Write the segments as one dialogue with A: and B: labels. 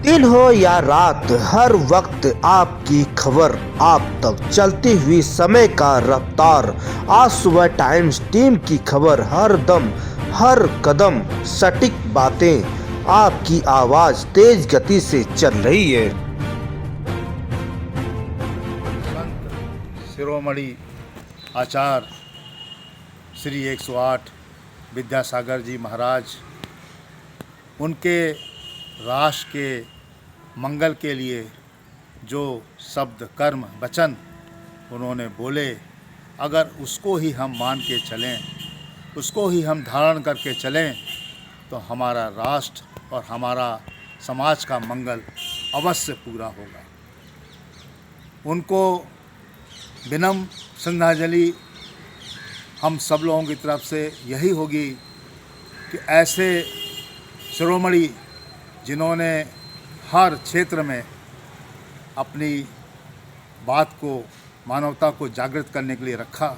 A: दिन हो या रात, हर वक्त आपकी खबर आप तक चलती हुई समय का रफ्तार। आज सुबह टाइम्स टीम की खबर, हर दम हर कदम सटीक बातें, आपकी आवाज तेज गति से चल रही है।
B: संत शिरोमणि आचार्य श्री 108 विद्यासागर जी महाराज, उनके राष्ट्र के मंगल के लिए जो शब्द कर्म वचन उन्होंने बोले, अगर उसको ही हम मान के चलें, उसको ही हम धारण करके चलें, तो हमारा राष्ट्र और हमारा समाज का मंगल अवश्य पूरा होगा। उनको विनम्र श्रद्धांजलि हम सब लोगों की तरफ से यही होगी कि ऐसे शिरोमणि जिन्होंने हर क्षेत्र में अपनी बात को, मानवता को जागृत करने के लिए रखा,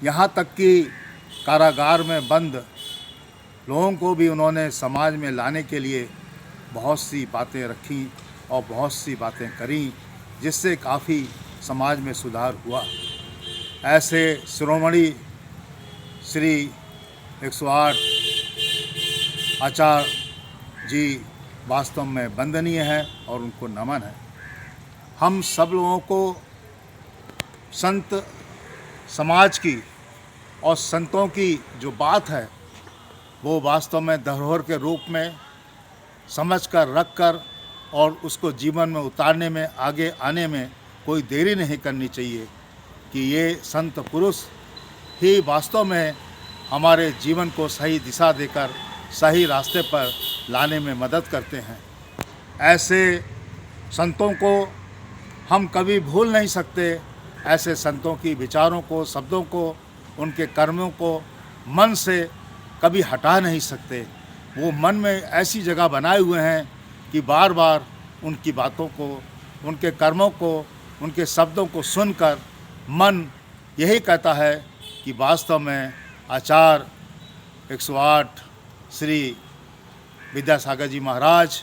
B: यहाँ तक कि कारागार में बंद लोगों को भी उन्होंने समाज में लाने के लिए बहुत सी बातें रखी और बहुत सी बातें करी, जिससे काफ़ी समाज में सुधार हुआ। ऐसे शिरोमणि श्री 108 आचार्य जी वास्तव में वंदनीय है और उनको नमन है। हम सब लोगों को संत समाज की और संतों की जो बात है वो वास्तव में धरोहर के रूप में समझ कर, रख कर और उसको जीवन में उतारने में, आगे आने में कोई देरी नहीं करनी चाहिए कि ये संत पुरुष ही वास्तव में हमारे जीवन को सही दिशा देकर सही रास्ते पर लाने में मदद करते हैं। ऐसे संतों को हम कभी भूल नहीं सकते। ऐसे संतों की विचारों को, शब्दों को, उनके कर्मों को मन से कभी हटा नहीं सकते। वो मन में ऐसी जगह बनाए हुए हैं कि बार बार उनकी बातों को, उनके कर्मों को, उनके शब्दों को सुनकर मन यही कहता है कि वास्तव में आचार्य 108 श्री विद्यासागर जी महाराज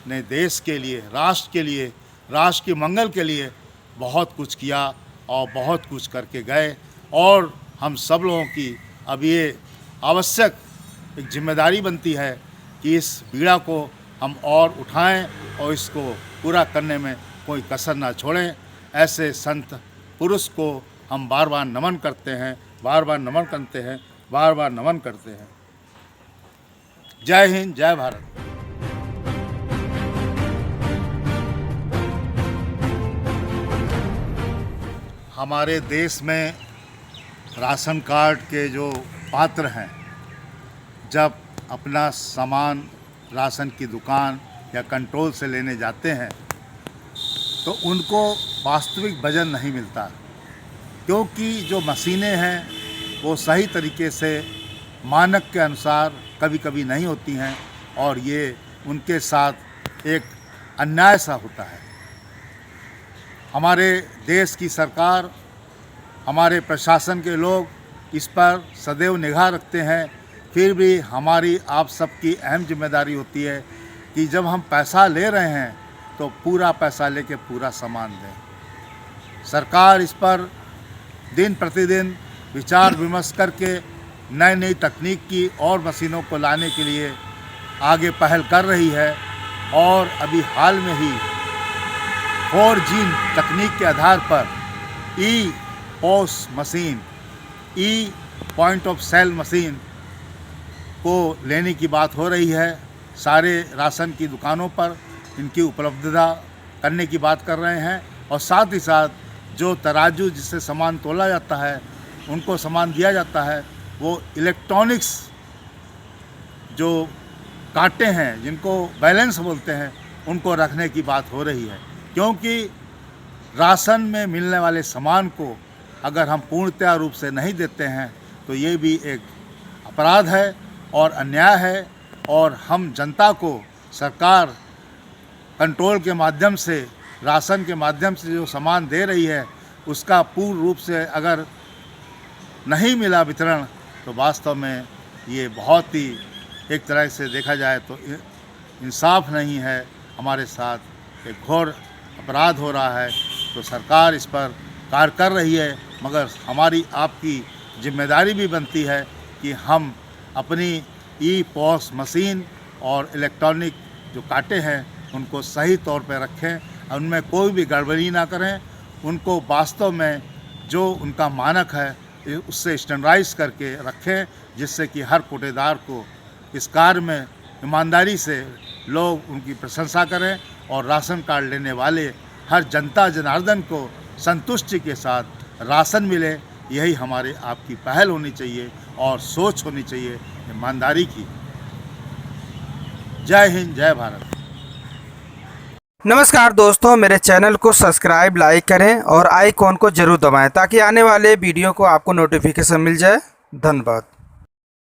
B: ने देश के लिए, राष्ट्र के लिए, राष्ट्र के मंगल के लिए बहुत कुछ किया और बहुत कुछ करके गए। और हम सब लोगों की अब ये आवश्यक एक जिम्मेदारी बनती है कि इस बीड़ा को हम और उठाएं और इसको पूरा करने में कोई कसर ना छोड़ें। ऐसे संत पुरुष को हम बार बार नमन करते हैं, बार बार नमन करते हैं, बार बार नमन करते हैं। जय हिंद, जय भारत। हमारे देश में राशन कार्ड के जो पात्र हैं, जब अपना सामान राशन की दुकान या कंट्रोल से लेने जाते हैं तो उनको वास्तविक वजन नहीं मिलता, क्योंकि जो मशीनें हैं वो सही तरीके से मानक के अनुसार कभी कभी नहीं होती हैं और ये उनके साथ एक अन्याय सा होता है। हमारे देश की सरकार, हमारे प्रशासन के लोग इस पर सदैव निगाह रखते हैं, फिर भी हमारी आप सबकी अहम जिम्मेदारी होती है कि जब हम पैसा ले रहे हैं तो पूरा पैसा लेके पूरा सामान दें। सरकार इस पर दिन प्रतिदिन विचार विमर्श करके नई नई तकनीक की और मशीनों को लाने के लिए आगे पहल कर रही है। और अभी हाल में ही 4G तकनीक के आधार पर e POS machine, e point of sale machine को लेने की बात हो रही है। सारे राशन की दुकानों पर इनकी उपलब्धता करने की बात कर रहे हैं और साथ ही साथ जो तराजू जिससे सामान तोला जाता है, उनको सामान दिया जाता है, वो इलेक्ट्रॉनिक्स जो कांटे हैं, जिनको बैलेंस बोलते हैं, उनको रखने की बात हो रही है। क्योंकि राशन में मिलने वाले सामान को अगर हम पूर्णतया रूप से नहीं देते हैं तो ये भी एक अपराध है और अन्याय है। और हम जनता को सरकार कंट्रोल के माध्यम से, राशन के माध्यम से जो सामान दे रही है, उसका पूर्ण रूप से अगर नहीं मिला वितरण तो वास्तव में ये बहुत ही, एक तरह से देखा जाए तो इंसाफ नहीं है हमारे साथ एक घोर अपराध हो रहा है। तो सरकार इस पर कार्य कर रही है, मगर हमारी आपकी जिम्मेदारी भी बनती है कि हम अपनी ई पॉस मशीन और इलेक्ट्रॉनिक जो कांटे हैं उनको सही तौर पर रखें, उनमें कोई भी गड़बड़ी ना करें, उनको वास्तव में जो उनका मानक है उससे स्टैंडर्डाइज करके रखें, जिससे कि हर कोटेदार को इस कार्य में ईमानदारी से लोग उनकी प्रशंसा करें और राशन कार्ड लेने वाले हर जनता जनार्दन को संतुष्टि के साथ राशन मिले। यही हमारे आपकी पहल होनी चाहिए और सोच होनी चाहिए ईमानदारी की। जय हिंद, जय भारत।
C: नमस्कार दोस्तों, मेरे चैनल को सब्सक्राइब लाइक करें और आइकॉन को जरूर दबाएं ताकि आने वाले वीडियो को आपको नोटिफिकेशन मिल जाए। धन्यवाद।